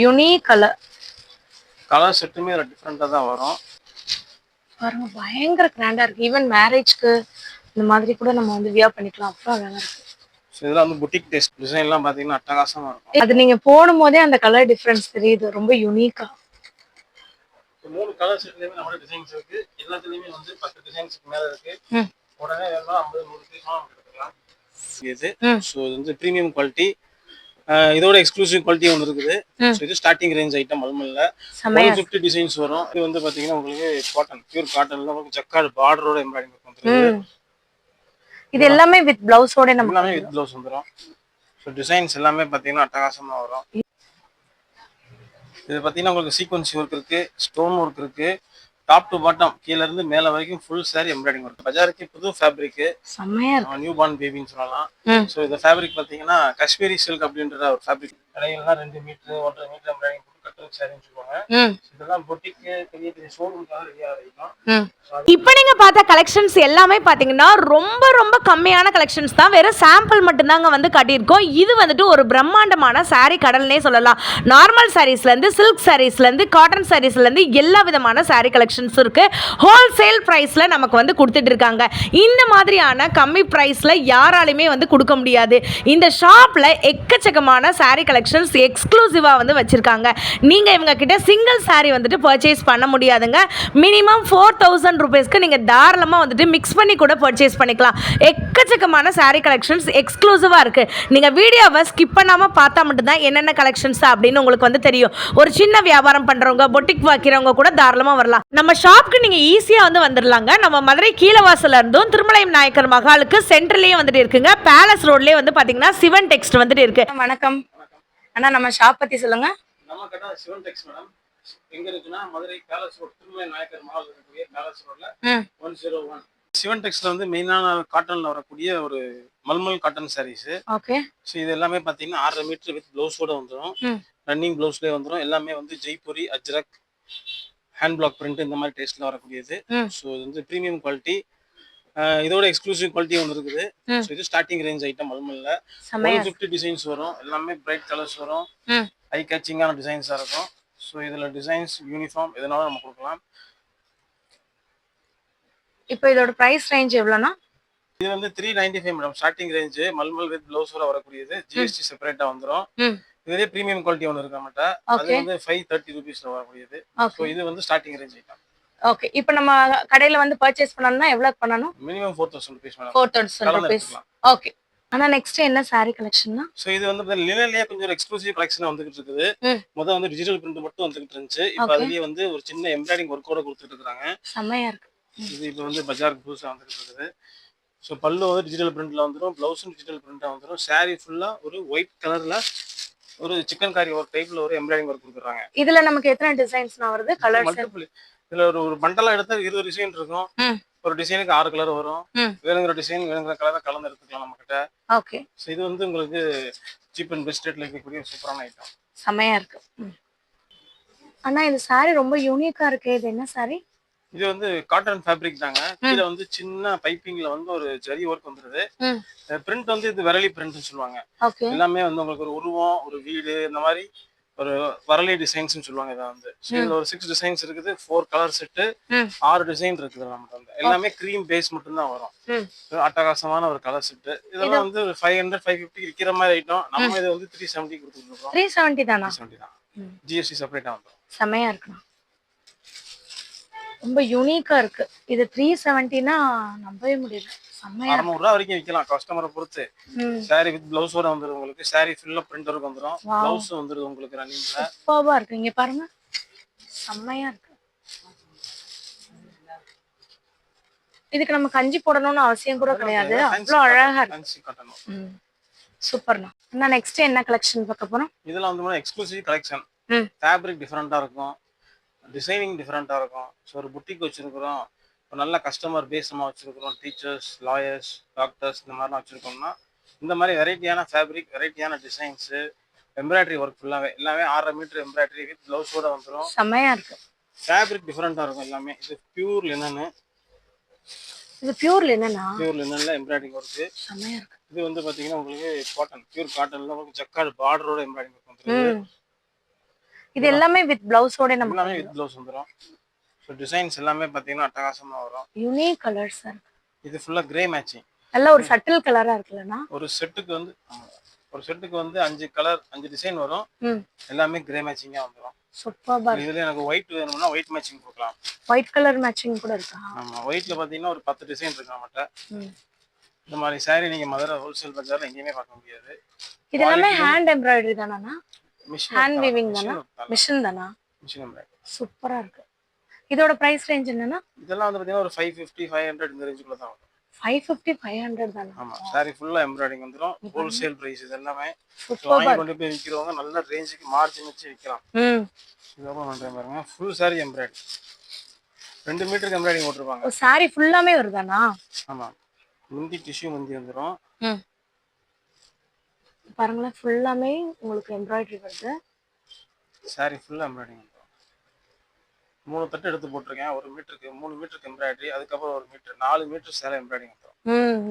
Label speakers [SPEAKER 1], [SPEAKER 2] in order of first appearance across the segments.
[SPEAKER 1] Unique colour.
[SPEAKER 2] Colour செட்டுமே டிஃப்ரெண்டா தான் வரும்.
[SPEAKER 1] பாருங்க பயங்கர கிராண்டா இருக்கு. ஈவன் மேரேஜ்க்கு இந்த மாதிரி கூட நம்ம வந்து வியர் பண்ணிக்கலாம். அப்புறம் அழகா இருக்கு.
[SPEAKER 2] இதெல்லாம் வந்து புட்டிக் டேஸ்ட் டிசைன்லாம் பாத்தீங்கன்னா அட்டகாசமா இருக்கும்.
[SPEAKER 1] அது நீங்க போடும்போதே அந்த கலர் டிஃபரன்ஸ் தெரியுது, ரொம்ப யூனிக்கா.
[SPEAKER 2] 3 கலர் செட்லயுமே நம்ம டிசைன்ஸ் இருக்கு. எல்லாத்துலயுமே வந்து 10 டிசைன்ஸ்க்கு மேல இருக்கு. உடனே வேணும்னா 50 100 பீஸ் எடுத்துக்கலாம். இது சோ இது வந்து பிரீமியம் குவாலிட்டி. இதோட எக்ஸ்க்ளூசிவ் குவாலிட்டி ஒன்று இருக்குது. ஸோ இது ஸ்டார்டிங் ரேஞ்ச் ஐட்டம் மல்மல்ல 150 டிசைன்ஸ் வரும். இது வந்து பாத்தீங்கன்னா உங்களுக்கு காட்டன், பியூர் காட்டன்ல உங்களுக்கு ஜக்கார்ட் பார்டரோட எம்ப்ராய்டிங் வந்துருது.
[SPEAKER 1] இது எல்லாமே வித் பிளவுஸோட நம்ம
[SPEAKER 2] எல்லாமே வித் பிளவுஸ் வந்துரும். ஸோ டிசைன்ஸ் எல்லாமே பாத்தீங்கன்னா அட்டகாசமா வரும். இது பாத்தீங்கன்னா உங்களுக்கு சீக்வன்ஸ் ஒர்க் இருக்கு, ஸ்டோன் ஒர்க் இருக்கு, டாப் டு பாட்டம் கீழ இருந்து மேல வரைக்கும் ஃபுல் சாரி எம்ப்ராய்டிங் ஒர்க். பஜாருக்கு புது ஃபேப்ரிக்,
[SPEAKER 1] செமையா இருக்கு.
[SPEAKER 2] நியூ பார்ன் பேபின்னு சொல்லலாம். ஸோ இந்த ஃபேப்ரிக் பாத்தீங்கன்னா காஷ்மீரி சில்க் அப்படின்ற ஒரு ஃபேப்ரிக். கடையிலாம் 2 மீட்டர் 1.5 மீட்டர் எம்ப்ராய்டிங் போட்டு கட்டுறது சாரின்னு சொல்லுவாங்க. இதெல்லாம் பொட்டிக்கு பெரிய பெரிய ஷோரூமுக்காக ரெடியா இருக்கும்.
[SPEAKER 3] இப்போ நீங்க பார்த்த கலெக்ஷன்ஸ் எல்லாமே பாத்தீங்கன்னா ரொம்ப ரொம்ப கம்மியான கலெக்ஷன்ஸ் தான். வெறும் சாம்பிள் மட்டும்தாங்க வந்து காட்டியிருக்கோம். இது வந்துட்டு ஒரு பிரம்மாண்டமான சாரீ கடல்னே சொல்லலாம். நார்மல் சாரீஸ்லேருந்து சில்க் சாரீஸ்லேருந்து காட்டன் சாரீஸ்லேருந்து எல்லா விதமான சாரீ கலெக்ஷன்ஸ் இருக்கு. ஹோல்சேல் ப்ரைஸில் நமக்கு வந்து கொடுத்துட்டு இருக்காங்க. இந்த மாதிரியான கம்மி ப்ரைஸில் யாராலையுமே வந்து கொடுக்க முடியாது. இந்த ஷாப்பில் எக்கச்சக்கமான சாரீ கலெக்ஷன்ஸ் எக்ஸ்க்ளூசிவாக வந்து வச்சுருக்காங்க. நீங்கள் இவங்க கிட்ட சிங்கிள் சாரீ வந்துட்டு பர்ச்சேஸ் பண்ண முடியாதுங்க. மினிமம் 4000 ரூபீஸ்க்கு நீங்கள் தாராளமாக வந்துட்டு மிக்ஸ் பண்ணி கூட பர்ச்சேஸ் பண்ணிக்கலாம். எக்கச்சக்கமான சாரீ கலெக்ஷன்ஸ் எக்ஸ்க்ளூசிவாக இருக்குது. நீங்கள் வீடியோவை ஸ்கிப் பண்ணாமல் பார்த்தா மட்டும்தான் என்னென்ன கலெக்ஷன்ஸ் அப்படின்னு உங்களுக்கு வந்து தெரியும். ஒரு சின்ன வியாபாரம் பண்ணுறவங்க, பொட்டிக் வைக்கிறவங்க கூட தாராளமாக வரலாம். நம்ம ஷாப்க்கு நீங்கள் ஈஸியாக வந்து வந்துடலாங்க. நம்ம மதுரை கீழவாசல இருந்தும் திருமலையம் நாயக்கர் மகாலுக்கு சென்டர்லேயே வந்துட்டு இருக்குங்க. பேலஸ் ரோட்லேயே வந்து பார்த்தீங்கன்னா சிவன் டெக்ஸ்ட் வந்துட்டு இருக்கு.
[SPEAKER 1] வணக்கம் அண்ணா, நம்ம ஷாப் பற்றி சொல்லுங்க.
[SPEAKER 2] நம்ம கடை சிவன் டெக்ஸ்ட் மேடம். எங்க இருக்குன்னா மதுரை பேலஸ் ரோட், திருமலை நாயக்கர் மஹால் இருக்கக்கூடிய பேலஸ் ரோட்ல 101. சிவன் டெக்ஸ்ட்ல வந்து மெயினான காட்டன்ல வரக்கூடிய ஒரு mulmul cotton sarees.
[SPEAKER 1] Okay.
[SPEAKER 2] So இது எல்லாமே பாத்தீங்கன்னா 1/2 மீட்டர் வித் பிளவுஸோட வந்துடும். ரன்னிங் பிளவுஸ்லேயே வந்துடும். எல்லாமே வந்து Jaipuri, Ajrakh, hand black print இந்த மாதிரி டேஸ்ட்ல வரக்கூடியது. ஸோ இது வந்து பிரீமியம் குவாலிட்டி. இதோட எக்ஸ்க்ளூசிவ் குவாலிட்டி ஒன்று இருக்குது. ஸோ இது ஸ்டார்டிங் ரேஞ்ச் ஐட்டம் மல்மல்ல 150 டிசைன்ஸ் வரும். எல்லாமே பிரைட் கலர்ஸ் வரும். ஐ கேச்சிங்கான டிசைன்ஸாக இருக்கும். ஸோ இதில் டிசைன்ஸ் யூனிஃபார்ம் எதனாலும் நம்ம கொடுக்கலாம்.
[SPEAKER 1] இப்போ இதோட பிரைஸ் ரேஞ்ச் எவ்வளோனா?
[SPEAKER 2] இது வந்து 395 மேடம் ஸ்டார்டிங் ரேஞ்சு. மல்மல் வித் பிளவுஸோட வரக்கூடியது. ஜிஎஸ்டி செப்பரேட்டாக வந்துடும். இதுலேயே ப்ரீமியம் குவாலிட்டி ஒன்று இருக்க மாட்டேன். அது வந்து 530 ரூபீஸில் வரக்கூடியது. ஸோ இது வந்து ஸ்டார்டிங் ரேஞ்ச் ஐட்டம்.
[SPEAKER 1] ஓகே. இப்போ நம்ம கடையில் வந்து பர்ச்சேஸ் பண்ணணும்னா எவ்வளோ பண்ணணும்?
[SPEAKER 2] Minimum 4000 rupees madam.
[SPEAKER 1] 4000 rupees. Okay. ஆனா நெக்ஸ்ட் என்ன சாரி கலெக்ஷன்னா?
[SPEAKER 2] சோ இது வந்து லினன்லயே கொஞ்சம் எக்ஸ்க்ளூசிவ் கலெக்ஷன் வந்துகிட்டு இருக்குது. முதல்ல வந்து டிஜிட்டல் பிரிண்ட் மட்டும் வந்துகிட்டு இருந்துச்சு. இப்போ அதுலயே வந்து ஒரு சின்ன எம்ப்ராய்டிங் ஒர்க்கோட கொடுத்துட்டு இருக்காங்க.
[SPEAKER 1] செமையா இருக்கு.
[SPEAKER 2] இது இப்போ வந்து பஜாருக்கு புதுசா வந்துகிட்டு இருக்குது. ஸோ பல்லு வந்து டிஜிட்டல் பிரிண்ட்ல வந்துடும், பிளவுஸும் டிஜிட்டல் பிரிண்டா வந்துடும். சாரி ஃபுல்லா ஒரு ஒயிட் கலர்ல ஒரு சிக்கன் காரி ஒரு டைப்ல ஒரு எம்ப்ராய்டிங் ஒர்க் கொடுக்குறாங்க.
[SPEAKER 1] இதுல நமக்கு எத்தனை டிசைன்ஸ்னா வருது? Colours
[SPEAKER 2] multiple. இதுல ஒரு பண்டலா எடுத்தா 20 டிசைன் இருக்கும். ஒரு டிசைனுக்கு 6 கலர் வரும். வேணுங்கிற டிசைன் வேணுங்கிற கலரை கலந்து எடுத்துக்கலாம் நம்ம கிட்ட.
[SPEAKER 1] ஓகே.
[SPEAKER 2] ஸோ இது வந்து உங்களுக்கு சீப் அண்ட் பெஸ்ட் ரேட்ல இருக்கக்கூடிய சூப்பரான ஐட்டம்.
[SPEAKER 1] செமையா இருக்கு. அண்ணா இந்த சாரி ரொம்ப யூனிக்கா இருக்கு. இது என்ன சாரி?
[SPEAKER 2] இது வந்து காட்டன் ஃபேப்ரிக் தாங்க. கீழ வந்து சின்ன பைப்பிங்ல வந்து ஒரு ஜரி ஒர்க் வந்துருது. பிரிண்ட் வந்து இது விரலி பிரிண்ட்னு சொல்லுவாங்க. எல்லாமே வந்து உங்களுக்கு ஒரு உருவம், ஒரு வீடு, இந்த மாதிரி ஒரு வரலி டிசைன்ஸ்னு சொல்லுவாங்க. இதை வந்து இதுல ஒரு 6 டிசைன்ஸ் இருக்குது. 4 கலர் செட்டு, 6 டிசைன் இருக்குது நமக்கு வந்து. எல்லாமே கிரீம் பேஸ் மட்டும் தான் வரும். அட்டகாசமான ஒரு கலர் செட்டு. இதெல்லாம் வந்து 500 550 விக்கிற மாதிரி ஐட்டம். நம்ம இது வந்து 370 கொடுத்துருக்கோம்.
[SPEAKER 1] 370 தானா?
[SPEAKER 2] 370 தான். ஜிஎஸ்டி செப்பரேட்டா வந்துரும்.
[SPEAKER 1] செமையா இருக்கு. ரொம்ப யூனிக்கா இருக்கு. இது 370னா நம்பவே முடியல. செமையா
[SPEAKER 2] 600 ரூபாய் வரைக்கும் விக்கலாம் கஸ்டமரை பொறுத்து. சாரி வித் பிளவுஸோட வந்துரும். உங்களுக்கு சாரி ஃபுல்லா பிரிண்ட் ஒர்க் வந்துரும். பிளவுஸ் வந்துரும் உங்களுக்கு ரன்னிங்ல.
[SPEAKER 1] சூப்பரா இருக்கு. இங்க பாருங்க. செமையா இருக்கு. இதுக்கு நம்ம கஞ்சி போடணும்னு அவசியம் கூட கிடையாது. அவ்வளவு அழகா இருக்கு.
[SPEAKER 2] கஞ்சி கட்டணும்.
[SPEAKER 1] சூப்பர்ண்ணா. அண்ணா நெக்ஸ்ட் என்ன கலெக்ஷன் பார்க்க போறோம்?
[SPEAKER 2] இதெல்லாம் வந்து எக்ஸ்க்ளூசிவ் கலெக்ஷன். ஃபேப்ரிக் டிஃபரெண்டா இருக்கும். டிசைனிங் டிஃபரெண்டா இருக்கும். ஸோ ஒரு புட்டிக் வச்சிருக்கிறோம், ஒரு நல்ல கஸ்டமர் பேஸ் நம்ம வச்சிருக்கிறோம், டீச்சர்ஸ், லாயர்ஸ், டாக்டர்ஸ் இந்த மாதிரிலாம் வச்சிருக்கோம்னா இந்த மாதிரி வெரைட்டியான ஃபேப்ரிக், வெரைட்டியான டிசைன்ஸு, எம்ப்ராய்டரி ஒர்க் ஃபுல்லாகவே எல்லாமே 1/2 மீட்டர் எம்ப்ராய்டரி வித் பிளவுஸோட வந்துடும்.
[SPEAKER 1] செம்மையா இருக்கு.
[SPEAKER 2] ஃபேப்ரிக் டிஃபரெண்டா இருக்கும் எல்லாமே. இது பியூர் லினன்.
[SPEAKER 1] இது பியூர் லினனா?
[SPEAKER 2] பியூர் லினன்ல எம்ப்ராய்டரிங் ஒர்க்
[SPEAKER 1] செம்மையா இருக்கு.
[SPEAKER 2] இது வந்து பாத்தீங்கன்னா உங்களுக்கு காட்டன், பியூர் காட்டன்ல உங்களுக்கு ஜக்கார்ட் பார்டரோட எம்ப்ராய்டரிங் ஒர்க் வந்துருக்கு.
[SPEAKER 1] இது எல்லாமே வித் பிளவுஸோட நம்ம
[SPEAKER 2] எல்லாமே வித் ப்ளவுஸ் வந்துடும். ஸோ டிசைன்ஸ் எல்லாமே பார்த்தீங்கன்னா அட்டகாசமாக வரும்.
[SPEAKER 1] யூனிக் கலர்ஸ் இருக்கு.
[SPEAKER 2] இது ஃபுல்லாக கிரே மேட்சிங்.
[SPEAKER 1] நல்ல ஒரு சட்டில் கலரா இருக்குல்லண்ணா.
[SPEAKER 2] ஒரு செட்டுக்கு வந்து 5 கலர் 5 டிசைன் வரும். எல்லாமே கிரே மேட்சிங்கா வந்துரும்.
[SPEAKER 1] சூப்பர்பா.
[SPEAKER 2] இதுல எனக்கு ஒயிட் வேணும்னா ஒயிட் மேட்சிங் கொடுக்கலாம்.
[SPEAKER 1] ஒயிட் கலர் மேட்சிங் கூட இருக்கா?
[SPEAKER 2] ஆமா, ஒயிட்ல பாத்தீங்கன்னா ஒரு 10 டிசைன் இருக்கு நம்மட்ட. இந்த மாதிரி saree நீங்க மதுரை ஹோல்சேல் பஜார்ல எங்கேயுமே பார்க்க முடியாது.
[SPEAKER 1] இது எல்லாமே ஹேண்ட் எம்ப்ராய்டரி தானா? ஹேண்ட் வீவிங் தானா? மிஷின் தானா?
[SPEAKER 2] Machine embroidery.
[SPEAKER 1] சூப்பரா இருக்கு. இதோட பிரைஸ் ரேஞ்ச் என்னன்னா? இதெல்லாம்
[SPEAKER 2] வந்து பாத்தீங்கன்னா ஒரு 550 500 இந்த ரேஞ்சுக்குள்ள தான் வரும்.
[SPEAKER 1] 550 500 தானா?
[SPEAKER 2] ஆமா, saree ஃபுல்லா எம்ப்ராய்டிங் வந்துரும். ஹோல்சேல் பிரைஸ் இது எல்லாமே. வாங்கி கொண்டு போய் விக்கிறவங்க நல்ல ரேஞ்சுக்கு மார்ஜின் வச்சு விக்கலாம். இது ஓபன் பண்றேன் பாருங்க. Full saree embroidery. 2 மீட்டருக்கு எம்ப்ராய்டிங் போட்டுருப்பாங்க.
[SPEAKER 1] saree ஃபுல்லாமே வருதானா?
[SPEAKER 2] ஆமா, முந்தி டிஷ்யூ முந்தி வந்துரும்.
[SPEAKER 1] பாருங்க ஃபுல்லாமே உங்களுக்கு எம்ப்ராய்டரி வருது.
[SPEAKER 2] saree ஃபுல்லா எம்ப்ராய்டிங். 3 தட்டு எடுத்து போட்டுருக்கேன். 1 மீட்டருக்கு 3 மீட்டருக்கு எம்ப்ராய்டரி, அதுக்கப்புறம் 1 மீட்டர் 4 மீட்டர் சேலை எம்ப்ராய்டிங் வந்துரும்.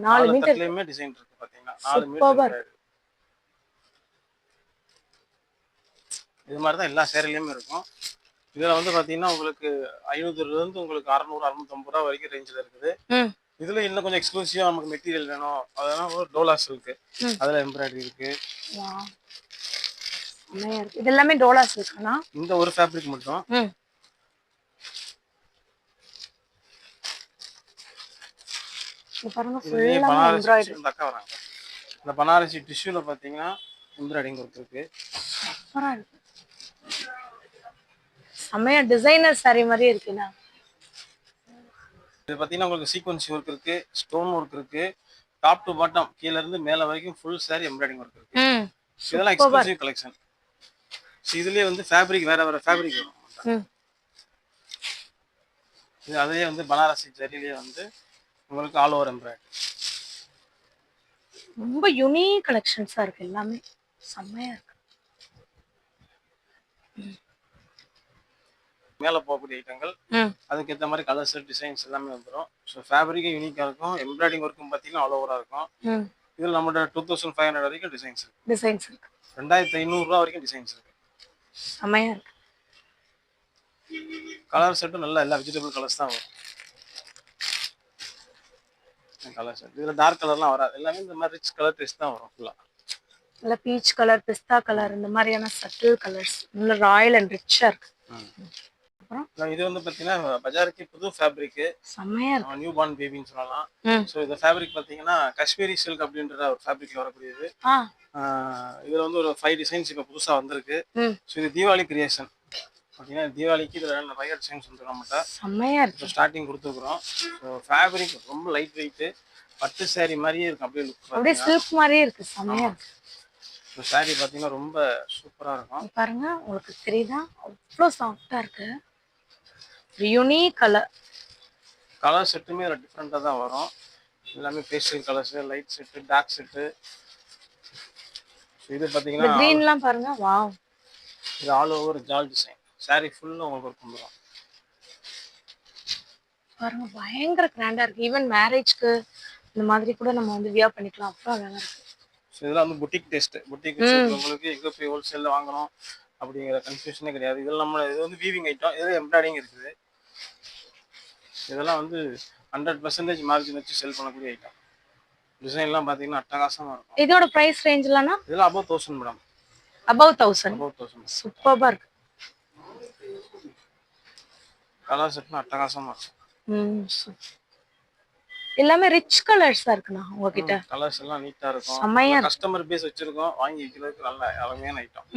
[SPEAKER 2] 4 மீட்டர்லயுமே டிசைன் இருக்கு பாத்தீங்கன்னா. 4 மீட்டர் எம்ப்ராய்டரி. இது மாதிரி தான் எல்லா சேலையிலயுமே இருக்கும். இதுல வந்து பாத்தீங்கன்னா உங்களுக்கு 500 இருந்து உங்களுக்கு 600 650 ரூபா வரைக்கும் ரேஞ்சில் இருக்குது. இதுல இன்னும் கொஞ்சம் எக்ஸ்க்ளூசிவா நமக்கு மெட்டீரியல் வேணும், அதெல்லாம் ஒரு டோலாஸ் இருக்கு. அதுல எம்ப்ராய்டரி இருக்கு.
[SPEAKER 1] இது எல்லாமே டோலாஸ் இருக்குனா?
[SPEAKER 2] இந்த ஒரு ஃபேப்ரிக் மட்டும்.
[SPEAKER 1] பாருங்க ஃபுல்லா எம்ப்ராய்டரி.
[SPEAKER 2] இந்த அக்கா வராங்க. இந்த பனாரசி டிஷ்யூல பாத்தீங்கன்னா எம்ப்ராய்டிங் கொடுத்திருக்கு.
[SPEAKER 1] சூப்பரா இருக்கு. செமையா டிசைனர் saree மாதிரி இருக்குனா?
[SPEAKER 2] இது பாத்தீங்கன்னா உங்களுக்கு சீக்வென்ஸ் வர்க் இருக்கு, ஸ்டோன் வர்க் இருக்கு. டாப் டு பாட்டம் கீழ இருந்து மேல வரைக்கும் ஃபுல் saree எம்ப்ராய்டிங் வர்க் இருக்கு. இதெல்லாம் எக்ஸ்க்ளூசிவ் கலெக்ஷன். இதுலயே வந்து ஃபேப்ரிக் வேற ஃபேப்ரிக் வரும். இது அதே வந்து பனாரசி ஜரியிலே வந்து உங்களுக்கு ஆல் ஓவர் எம்ப்ராய்டரி.
[SPEAKER 1] ரொம்ப யூனிக் கலெக்ஷன்ஸா இருக்கு எல்லாமே. செமையா இருக்கு.
[SPEAKER 2] மேல போகக்கூடிய ஐட்டங்கள் அதுக்கு ஏத்த மாதிரி கலர்ஸ் டிசைன்ஸ் எல்லாமே வந்துரும். ஸோ ஃபேப்ரிக்கும் யூனிக்கா இருக்கும். எம்ப்ராய்டிங் ஒர்க்கும் பார்த்தீங்கன்னா ஆல் ஓவரா இருக்கும். இதில் நம்மளோட 2500 வரைக்கும் டிசைன்ஸ்
[SPEAKER 1] இருக்கு.
[SPEAKER 2] 2500 ரூபா வரைக்கும் டிசைன்ஸ் இருக்கு.
[SPEAKER 1] செமையா இருக்கு.
[SPEAKER 2] கலர் செட்டும் நல்லா எல்லா வெஜிடபிள் கலர்ஸ் தான் வரும். கலர் செட் இதுல டார்க் கலர்லாம் வராது. எல்லாமே இந்த மாதிரி ரிச் கலர் டெஸ்ட் தான் வரும். ஃபுல்லா
[SPEAKER 1] நல்ல பீச் கலர், பிஸ்தா கலர், இந்த மாதிரியான சட்டில் கலர்ஸ் நல்ல ராயல் அண்ட் ரிச்சா இருக்கு.
[SPEAKER 2] அப்புறம் இது வந்து பாத்தீங்கன்னா பஜாருக்கு புது ஃபேப்ரிக்.
[SPEAKER 1] செமையா இருக்கு.
[SPEAKER 2] நியூ பார்ன் பேபின்னு சொல்லலாம். ஸோ இந்த ஃபேப்ரிக் பாத்தீங்கன்னா காஷ்மீரி சில்க் அப்படின்ற ஒரு ஃபேப்ரிக்ல வரக்கூடியது. இதுல வந்து ஒரு 5 டிசைன்ஸ் இப்போ புதுசா வந்திருக்கு. ஸோ இது தீபாவளி கிரியேஷன். பார்த்தீங்கன்னா தீபாவளிக்கு இதில் நிறைய டிசைன்ஸ் வந்துடும் நம்மகிட்ட.
[SPEAKER 1] செம்மையா இருக்கு.
[SPEAKER 2] ஸ்டார்டிங் கொடுத்துருக்குறோம். ஸோ ஃபேப்ரிக் ரொம்ப லைட் வெயிட்டு, பட்டு saree மாதிரியே இருக்கும்.
[SPEAKER 1] அப்படியே சில்க் மாதிரியே இருக்கு. செம்மையா இருக்கு.
[SPEAKER 2] ஸோ saree பார்த்தீங்கன்னா ரொம்ப சூப்பராக இருக்கும்.
[SPEAKER 1] பாருங்க உங்களுக்கு தெரியுதா, அவ்வளோ சாஃப்டா இருக்கு. யூனிக் கலர்
[SPEAKER 2] செட்டுமே அதில் டிஃப்ரெண்ட்டாக தான் வரும். எல்லாமே pastel colours, light set, dark set. இது பார்த்தீங்கன்னா
[SPEAKER 1] கிரீன்லாம் பாருங்க. வாவ்,
[SPEAKER 2] இது all over jaal design. saree ஃபுல்லாக உங்களுக்கு ஒர்க் வந்துடும்.
[SPEAKER 1] பாருங்க பயங்கர கிராண்டா இருக்கு. ஈவன் மேரேஜ்க்கு இந்த மாதிரி கூட நம்ம வந்து வியர் பண்ணிக்கலாம். அவ்வளோ அழகா இருக்கு.
[SPEAKER 2] ஸோ இதெல்லாம் வந்து புட்டிக் டெஸ்ட். புட்டிக் உங்களுக்கு எங்கே போய் ஹோல்சேலில் வாங்கணும் அப்படிங்கிற கன்ஃபியூஷனே கிடையாது. இதெல்லாம் இது வந்து வீவிங் ஐட்டம். இதில் எம்ப்ராய்டிங் இருக்குது. இதெல்லாம் வந்து 100% மார்ஜின் வச்சு செல் பண்ணக்கூடிய ஐட்டம். டிசைன்லாம் பார்த்தீங்கன்னா அட்டகாசமாக இருக்கும்.
[SPEAKER 1] இதோட ப்ரைஸ் ரேஞ்ச்லனா?
[SPEAKER 2] இதெல்லாம் above 1000 மேடம்.
[SPEAKER 1] above 1000. சூப்பர்பா இருக்கு.
[SPEAKER 2] கலர் செட்னா அட்டகாசமாக இருக்கும்.
[SPEAKER 1] எல்லாமே ரிச் கலர்ஸா இருக்குண்ணா உங்ககிட்ட.
[SPEAKER 2] கலர்ஸ் எல்லாம் நீட்டா இருக்கும்.
[SPEAKER 1] செமையா
[SPEAKER 2] கஸ்டமர் பேஸ் வச்சிருக்கோம். வாங்கி விக்கிறதுக்கு நல்ல அழகான ஐட்டம்.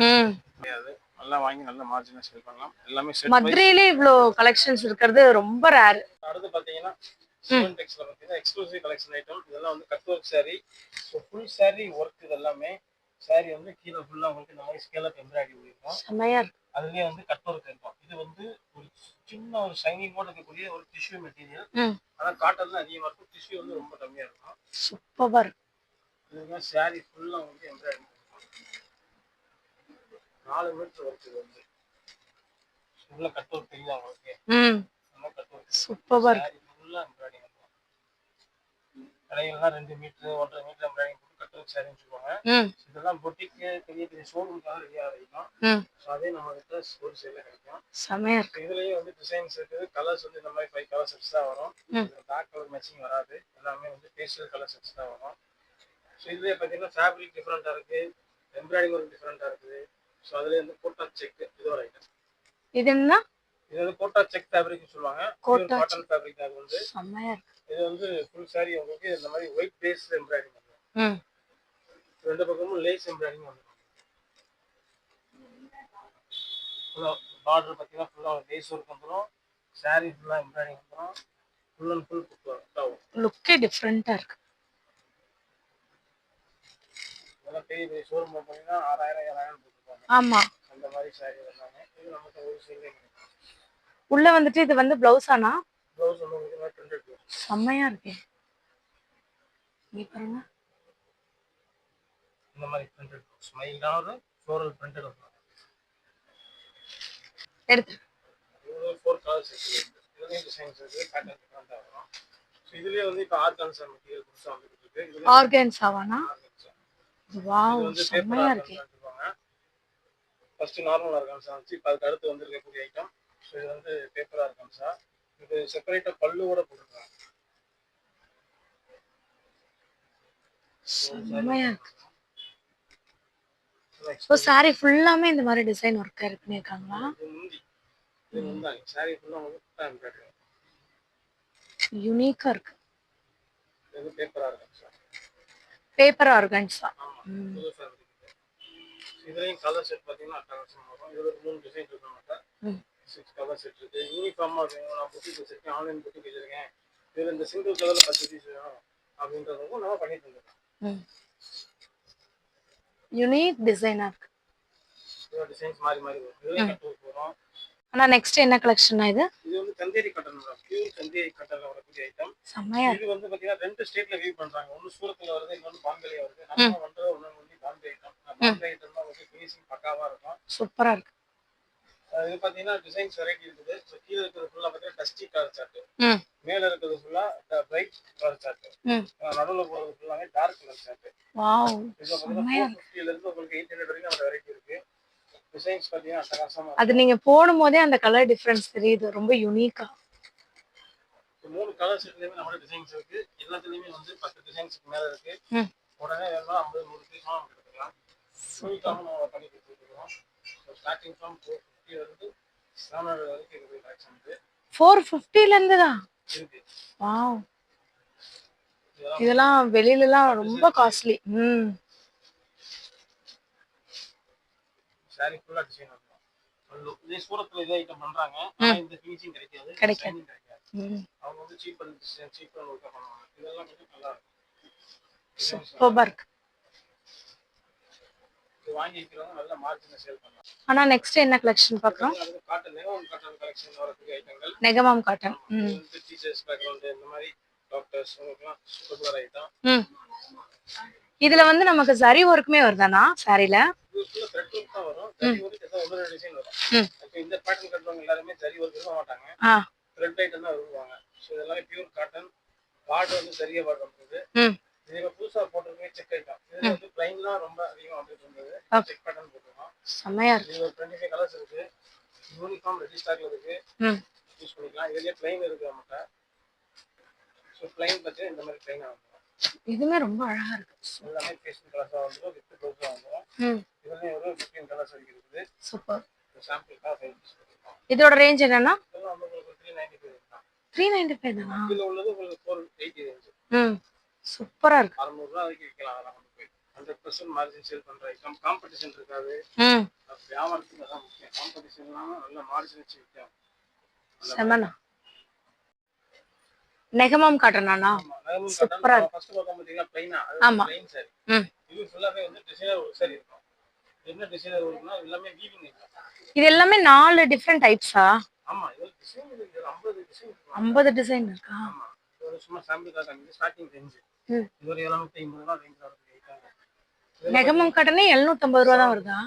[SPEAKER 2] கிடையாது, நல்லா வாங்கி நல்ல மார்ஜினா சேல் பண்ணலாம். எல்லாமே செட்.
[SPEAKER 1] மதுரையிலே இவ்ளோ கலெக்ஷன்ஸ் இருக்குது ரொம்ப ரேர்.
[SPEAKER 2] அடுத்து பாத்தீங்கன்னா சிவன் டெக்ஸ்ல பாத்தீங்கன்னா எக்ஸ்க்ளூசிவ் கலெக்ஷன் ஐட்டம். இதெல்லாம் வந்து cut work saree. So full saree work. இது எல்லாமே saree வந்து கீழே ஃபுல்லா உங்களுக்கு இந்த மாதிரி ஸ்கேல் அப் எம்ப்ராய்டரி இருக்கும்.
[SPEAKER 1] செமையா இருக்கு.
[SPEAKER 2] அதுலயே வந்து கட் ஒர்க் இருக்கும். இது வந்து ஒரு சின்ன ஒரு ஷைனிங் போட இருக்கக்கூடிய ஒரு டிஷ்யூ மெட்டீரியல். ஆனா காட்டன்ல அதிகமா இருக்கும். டிஷ்யூ வந்து ரொம்ப கம்மியா இருக்கும்.
[SPEAKER 1] சூப்பரா இருக்கு.
[SPEAKER 2] இதுங்க saree ஃபுல்லா வந்து எம்ப்ராய்டரி 4 மீட்டர் ஒர்க். இது வந்து ஃபுல்லா கட் ஒர்க் தெரியுதா உங்களுக்கு? நல்லா கட் ஒர்க்.
[SPEAKER 1] சூப்பரா இருக்கு.
[SPEAKER 2] ஃபுல்லா எம்ப்ராய்டரி இருக்கும். கடையில 2 மீட்டர் 1.5 மீட்டர் எம்ப்ராய்டரி போட்டு கட்டல் சாரின்னு சொல்லுவாங்க.
[SPEAKER 1] ம்
[SPEAKER 2] இதெல்லாம் பொட்டிக்கு பெரிய பெரிய ஷோரூமுக்காக ரெடி ஆகிருக்கும்.
[SPEAKER 1] ம்
[SPEAKER 2] ஸோ அதே நம்ம கிட்ட ஒரு சேல்ல கிடைக்கும்.
[SPEAKER 1] செமையா இருக்கு.
[SPEAKER 2] இதுலயும் வந்து டிசைன்ஸ் இருக்குது. கலர்ஸ் வந்து இந்த மாதிரி 5 கலர் செட்ஸ் தான் வரும்.
[SPEAKER 1] ம்
[SPEAKER 2] டார்க் கலர் மேட்சிங் வராது. எல்லாமே வந்து பேஸ்டல் கலர் செட்ஸ் தான் வரும். ஸோ இதுலேயே பார்த்தீங்கன்னா ஃபேப்ரிக் டிஃப்ரெண்ட்டாக இருக்குது, எம்ப்ராய்டிங் ஒர்க் டிஃப்ரெண்ட்டாக இருக்குது. ஸோ அதுலேயே வந்து கோட்டா செக் இது ஒரு ஐட்டம்.
[SPEAKER 1] இது என்ன?
[SPEAKER 2] இது வந்து கோட்டா செக் ஃபேப்ரிக்னு சொல்லுவாங்க.
[SPEAKER 1] கோட்டா
[SPEAKER 2] காட்டன் ஃபேப்ரிக் அது வந்து.
[SPEAKER 1] செமையா இருக்கு.
[SPEAKER 2] இது வந்து ஃபுல் சாரி உங்களுக்கு இந்த மாதிரி ஒயிட் பேஸ் எம்ப்ராய்டிங் வந்துடும்.
[SPEAKER 1] ம்
[SPEAKER 2] ரெண்டு பக்கமும் லேஸ் எம்ப்ராய்டிங் வந்துடும். ஃபுல்லாக பார்டர் பார்த்தீங்கன்னா ஃபுல்லாக லேஸ் ஒர்க் வந்துடும். சாரி ஃபுல்லாக எம்ப்ராய்டிங் வந்துடும். ஃபுல் அண்ட் ஃபுல் ஆகும்.
[SPEAKER 1] லுக்கே டிஃப்ரெண்டா இருக்கு.
[SPEAKER 2] இதெல்லாம் பெரிய பெரிய ஷோரூம் போனீங்கன்னா 6000 7000 போட்டுருப்பாங்க.
[SPEAKER 1] ஆமா.
[SPEAKER 2] அந்த மாதிரி சாரி எல்லாமே இது நமக்கு ஒரு சேல்லே கிடைக்கும்.
[SPEAKER 1] உள்ள வந்துட்டு இது வந்து பிளவுஸானா?
[SPEAKER 2] ப்ளவுஸ் வந்து உங்களுக்கு பிரிண்டட் ப்ளவுஸ்.
[SPEAKER 1] செம்மையா இருக்கு. இங்க பாருங்க.
[SPEAKER 2] இந்த மாதிரி பிரிண்டட் ப்ளவுஸ் மைல்டான ஒரு ஃப்ளோரல் பிரிண்டட் வரும்.
[SPEAKER 1] எடுத்து.
[SPEAKER 2] இது 4 கலர்ஸ் இருக்கு. இதுலயும் டிசைன்ஸ் இருக்கு, பேட்டர்ன் டிஃபரெண்டா வரும். ஸோ இதுலயே வந்து இப்போ ஆர்கான்சா மெட்டீரியல் புதுசா வந்துட்டு இருக்கு. இது
[SPEAKER 1] ஆர்கான்சாவானா? வாவ்
[SPEAKER 2] வந்து பேப்பர்
[SPEAKER 1] செம்மையா இருக்கு.
[SPEAKER 2] ஆர்கான்சா சொல்லுவாங்க. ஃபர்ஸ்ட் நார்மல் ஆர்கான்சா வந்துச்சு. இப்போ அதுக்கு அடுத்து வந்திருக்கக்கூடிய ஐட்டம். ஸோ இது வந்து பேப்பர் ஆர்கான்சா. இது செப்பரேட்டா பல்லுவோட போட்டுருக்காங்க.
[SPEAKER 1] செம்மையா இருக்கு. இப்போ சாரி ஃபுல்லாமே இந்த மாதிரி டிசைன் ஒர்க் பண்ணிருக்காங்களா?
[SPEAKER 2] இது முந்தானி சாரி ஃபுல்லா வந்து எம்ப்ராய்டரி.
[SPEAKER 1] யூனிக்கா இருக்கு.
[SPEAKER 2] இது பேப்பர் ஆர்கான்சா.
[SPEAKER 1] Paper organza.
[SPEAKER 2] ஆமா. புது ஃபேப்ரிக். இதுலயும் கலர் செட் பாத்தீங்கன்னா அட்டகாசமா வரும். இதுல 3 டிசைன் இருக்கு நமக்கு. 6 கலர் செட் இருக்கு. யூனிஃபார்மா வேணும், நான் புட்டிக் வச்சிருக்கேன், ஆன்லைன் புட்டிக் வச்சிருக்கேன், இதுல இந்த சிங்கிள் கலர்ல 10 பீஸ் வேணும் அப்படின்றதுக்கும் நம்ம பண்ணி தந்துருக்கோம்.
[SPEAKER 1] யூனிக் டிசைனா இருக்கு.
[SPEAKER 2] இதோட டிசைன்ஸ் மாறி மாறி வரும். இதுலயும் கட் ஒர்க் வரும்.
[SPEAKER 1] ஆனா நெக்ஸ்ட் என்ன கலெக்ஷனா இது?
[SPEAKER 2] இது வந்து கந்தேரி காட்டன் வரும். பியூர் கந்தேரி காட்டன்ல வரக்கூடிய ஐட்டம்.
[SPEAKER 1] செம்மையா
[SPEAKER 2] இது வந்து பாத்தீங்கன்னா 2 ஸ்டேட்ல வியூ பண்றாங்க. ஒன்னு சூரத்ல வருது, இன்னொன்னு பாம்பேல வருது. நம்ம பண்றது ஒன்னு பாம்பே ஐட்டம். பாம்பே ஐட்டம் தான் உங்களுக்கு ஃபினிஷிங் பக்காவா இருக்கும்.
[SPEAKER 1] சூப்பரா இருக்கு.
[SPEAKER 2] இது பாத்தீங்கன்னா டிசைன்ஸ் வெரைட்டி இருக்குது. ஸோ கீழே இருக்கிறது ஃபுல்லா பாத்தீங்கன்னா டஸ்டி கலர் சார்ட்,
[SPEAKER 1] ம்
[SPEAKER 2] மேல இருக்கிறது ஃபுல்லா பிரைட் கலர் சார்ட்,
[SPEAKER 1] ம்
[SPEAKER 2] நடுவுல போறது ஃபுல்லாவே டார்க் கலர் சார்ட்.
[SPEAKER 1] வாவ்
[SPEAKER 2] இது பாத்தீங்கன்னா 450 ல இருந்து உங்களுக்கு 800 வரைக்கும் அந்த வெரைட்டி இருக்கு. டிசைன்ஸ் பாத்தீங்கன்னா அட்டகாசமா
[SPEAKER 1] அது நீங்க போடும் போதே அந்த கலர் டிஃபரன்ஸ் தெரியுது. ரொம்ப யூனிக்கா.
[SPEAKER 2] 3 கலர் செட்லயுமே நம்ம டிசைன்ஸ் இருக்கு. எல்லாத்துலயுமே வந்து 10 டிசைன்ஸ்க்கு மேல இருக்கு. உடனே வேணும்னா 50 100 பீஸ் நம்ம எடுத்துக்கலாம். யூனிக்காவும் நம்ம பண்ணி கொடுத்துருக்கோம். ஸ்டார்டிங் ஃப்ரம் 450 ல இருந்து 700 வரைக்கும் இருக்கு கலெக்ஷன் இருக்கு.
[SPEAKER 1] 450 ல இருந்து தான்.
[SPEAKER 2] இருக்கு.
[SPEAKER 1] வாவ். இதெல்லாம் வெளியிலலாம் ரொம்ப காஸ்ட்லி.
[SPEAKER 2] சாரி ஃபுல்லா டிசைன் இருக்கும். இதே சூரத்ல இதே ஐட்டம் பண்றாங்க. ஆனா இந்த ஃபினிஷிங் கிடைக்காது.
[SPEAKER 1] கிடைக்காது.
[SPEAKER 2] அவங்க வந்து சீப் அண்ட் ஒர்க் பண்ணுவாங்க. இதெல்லாம் கொஞ்சம் நல்லா இருக்கும்.
[SPEAKER 1] சூப்பரா இருக்கு.
[SPEAKER 2] இது வாங்கி விக்கிறவங்க நல்ல மார்ஜின்ல சேல் பண்ணலாம்.
[SPEAKER 1] ஆனா நெக்ஸ்ட் என்ன கலெக்ஷன் பார்க்கறோம்?
[SPEAKER 2] அது காட்டன் நெகமாம் காட்டன் கலெக்ஷன் வரக்கூடிய ஐட்டங்கள்.
[SPEAKER 1] நெகமாம் காட்டன்.
[SPEAKER 2] இது டீச்சர்ஸ் பேக்ரவுண்ட் இந்த மாதிரி டாக்டர்ஸ் உங்களுக்குலாம் சூப்பர் ஐட்டம்.
[SPEAKER 1] இதுல வந்து நமக்கு சரி ஒர்க்குமே வருதானா சாரில?
[SPEAKER 2] இது ஃபுல்லா த்ரெட் ஒர்க் தான் வரும். ஜரி ஒர்க் ஏதோ ஒரு டிசைன் வரும். இப்போ இந்த பேட்டர்ன் கட்டுறவங்க எல்லாரும் ஜரி ஒர்க் விரும்ப மாட்டாங்க. த்ரெட் ஐட்டம் தான் விரும்புவாங்க. ஸோ இதெல்லாம் பியூர் காட்டன். பார்டர் வந்து சரியா பார்டர் வந்துருது. இது புதுசா போட்டிருக்கீங்க செக் ஐட்டம். இது வந்து பிளைன்லாம் ரொம்ப அதிகமா வந்துட்டு இருந்தது. செக் பேட்டர்ன் போட்டுருக்கோம்.
[SPEAKER 1] செமையா இருக்கு.
[SPEAKER 2] இது 25 கலர்ஸ் இருக்கு. யூனிஃபார்ம் ரெடி ஸ்டாக்ல இருக்கு. யூஸ் பண்ணிக்கலாம். இதுலயே பிளைன் இருக்கு நம்மகிட்ட. ஸோ பிளைன் பத்தி இந்த மாதிரி பிளைன் ஆகும்.
[SPEAKER 1] இதுமே ரொம்ப அழகா இருக்கு.
[SPEAKER 2] எல்லாமே பேஸ்டல் கலர்ஸா வந்துரும், வித் ப்ளவுஸா வந்துரும். இதுலயே ஒரு 15 கலர்ஸ் வரைக்கும் இருக்குது.
[SPEAKER 1] சூப்பர்.
[SPEAKER 2] சாம்பிளுக்காக 5 பீஸ் போட்டுருக்கோம்.
[SPEAKER 1] இதோட ரேஞ்ச் என்னன்னா?
[SPEAKER 2] இதெல்லாம் உங்களுக்கு 395 தான்.
[SPEAKER 1] 395 தானா?
[SPEAKER 2] இதுல உள்ளது உங்களுக்கு 480 ரேஞ்ச்.
[SPEAKER 1] சூப்பரா இருக்கு.
[SPEAKER 2] 600 ரூபாய் வரைக்கும் விற்கலாம். அதெல்லாம் கொண்டு போய் 100% மார்ஜின் சேல் பண்ற ஐட்டம். காம்படிஷன் இருக்காது. வியாபாரத்துக்கு அதான் முக்கியம். காம்படிஷன்லாம் நல்ல மார்ஜின் வச்சு விற்கும்.
[SPEAKER 1] செமனா. நெகமாம் காட்டனானா?
[SPEAKER 2] சூப்பரா இருக்கு. ஃபர்ஸ்ட் பார்க்க பாத்தீங்கன்னா பிளைனா. அது பிளைன் சாரி. இது ஃபுல்லாவே வந்து டிசைனர் ஒர்க் சாரி இருக்கும். என்ன டிசைனர் ஒர்க்னா எல்லாமே வீவிங் இருக்கும்.
[SPEAKER 1] இது எல்லாமே 4 டிஃபரண்ட் டைப்ஸா?
[SPEAKER 2] ஆமா, இது டிசைன் இருக்கு. 50 டிசைன் இருக்கு.
[SPEAKER 1] 50 டிசைன் இருக்கா?
[SPEAKER 2] ஆமா. இது சும்மா சாம்பிளுக்காக காமிங்க. Starting range. இது ஒரு 750 ரூபாய் ரேஞ்ச் வரது ஐட்டம்.
[SPEAKER 1] நெகமாம் காட்டனே 750 ரூபாய் தான் வருதா?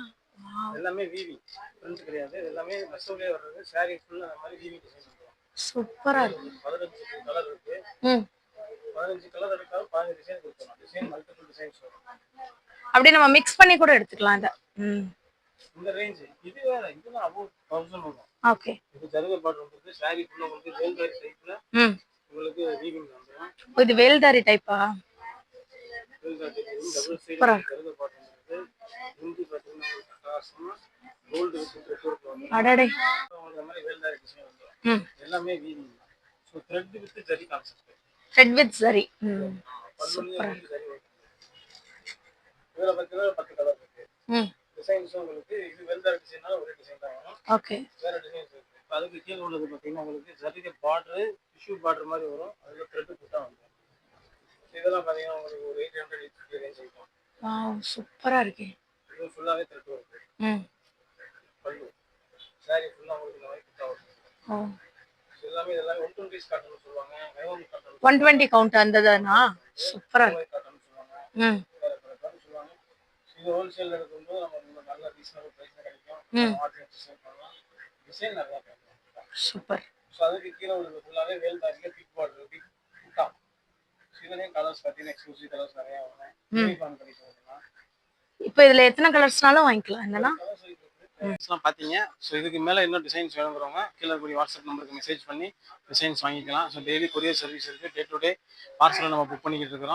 [SPEAKER 2] எல்லாமே வீவிங். பிரிண்ட் கிடையாது. எல்லாமே நெசவுலயே வர்றது. சாரி ஃபுல்லா அந்த மாதிரி வீவிங் டிசைன் பண்ணுவாங்க.
[SPEAKER 1] சூப்பரா இருக்கு.
[SPEAKER 2] 15 கலர் இருக்கு. 15 கலர் எடுத்தாலும் 15 டிசைன் கொடுக்கலாம். டிசைன் மல்டிபிள் டிசைன்ஸ் வரும்.
[SPEAKER 1] அப்படியே நம்ம மிக்ஸ் பண்ணி கூட எடுத்துக்கலாம் இதை.
[SPEAKER 2] இந்த ரேஞ்ச் இது வேற, இதெல்லாம் அபோவ் 1000 வரும்.
[SPEAKER 1] ஓகே.
[SPEAKER 2] இது ஜருகர் பார்டர் வந்து சாரி ஃபுல்லா உங்களுக்கு வேல்தாரி டைப்ல உங்களுக்கு வீவிங் வந்துரும்.
[SPEAKER 1] இது வேல்தாரி டைப்பா?
[SPEAKER 2] வேல்தாரி டைப் டபுள் சைடு ஜருகர் பார்டர் வந்து இந்தி பாத்தீங்கன்னா காசுமா கோல்ட் வித் ட்ரெஷர் வந்து
[SPEAKER 1] அடடே
[SPEAKER 2] இந்த மாதிரி வேல்தாரி டிசைன் வந்துரும். எல்லாமே வீவிங் தான். So thread with zari concept.
[SPEAKER 1] Thread with zari.
[SPEAKER 2] சூப்பரா இருக்கு. இதுல பாத்தீங்கன்னா 10 கலர் இருக்கு. டிசைன்ஸ் உங்களுக்கு இது வெல்தார் டிசைனால ஒரு டிசைன் தான் வரும்.
[SPEAKER 1] ஓகே.
[SPEAKER 2] வேற டிசைன்ஸ் இருக்கு. அதுக்கு கீழ உள்ளது பாத்தீங்கன்னா உங்களுக்கு ஜரிகை பார்டர், டிஷ்யூ பார்டர் மாதிரி வரும். அதுல த்ரெட் புட்டா வந்துரும். இதெல்லாம் பாத்தீங்கன்னா உங்களுக்கு ஒரு 800 ரேஞ்ச் இருக்கும்.
[SPEAKER 1] வாவ் சூப்பரா இருக்கு.
[SPEAKER 2] இது ஃபுல்லாவே த்ரெட் வரும். பல்லு சாரி ஃபுல்லா உங்களுக்கு இந்த மாதிரி புட்டா வரும். எல்லாமே 120 காட்டன் சொல்லுவாங்க.
[SPEAKER 1] 120 கவுண்ட் அந்ததானா? சூப்பரா இருக்கு.
[SPEAKER 2] காட்டன் சொல்லுவாங்க. சொல்லுவாங்க. இது ஹோல்சேல் எடுக்கும்போது நம்ம நல்ல ரீசனபிள் பிரைஸ்ல கிடைக்கும். மார்ஜின் டிசைன் பண்ணலாம். டிசைன் நல்லா இருக்கும்.
[SPEAKER 1] சூப்பர்.
[SPEAKER 2] சோ அதுக்கு கீழ உள்ளது ஃபுல்லாவே வேல்தாரில பிக் பார்டர், பிக் புட்டா. இதுலயே கலர்ஸ் பாத்தீங்கன்னா எக்ஸ்க்ளூசிவ் கலர்ஸ் நிறைய வரும். யூனிஃபார்ம் கிடைக்கும்.
[SPEAKER 1] இப்போ இதுல எத்தனை கலர்ஸ்னாலும் வாங்கிக்கலாம் என்னன்னா?
[SPEAKER 2] பாத்தீங்க. சோ இதுக்கு மேல இன்னும் டிசைன்ஸ் வேணும்ங்கறவங்க கீழ இருக்கக்கூடிய வாட்ஸ்அப் நம்பருக்கு மெசேஜ் பண்ணி டிசைன்ஸ் வாங்கிக்கலாம். சோ டெய்லி கொரியர் சர்வீஸ் இருக்கு. டே டு டே பார்சல் நம்ம புக் பண்ணிக்கிட்டு இருக்கோம்.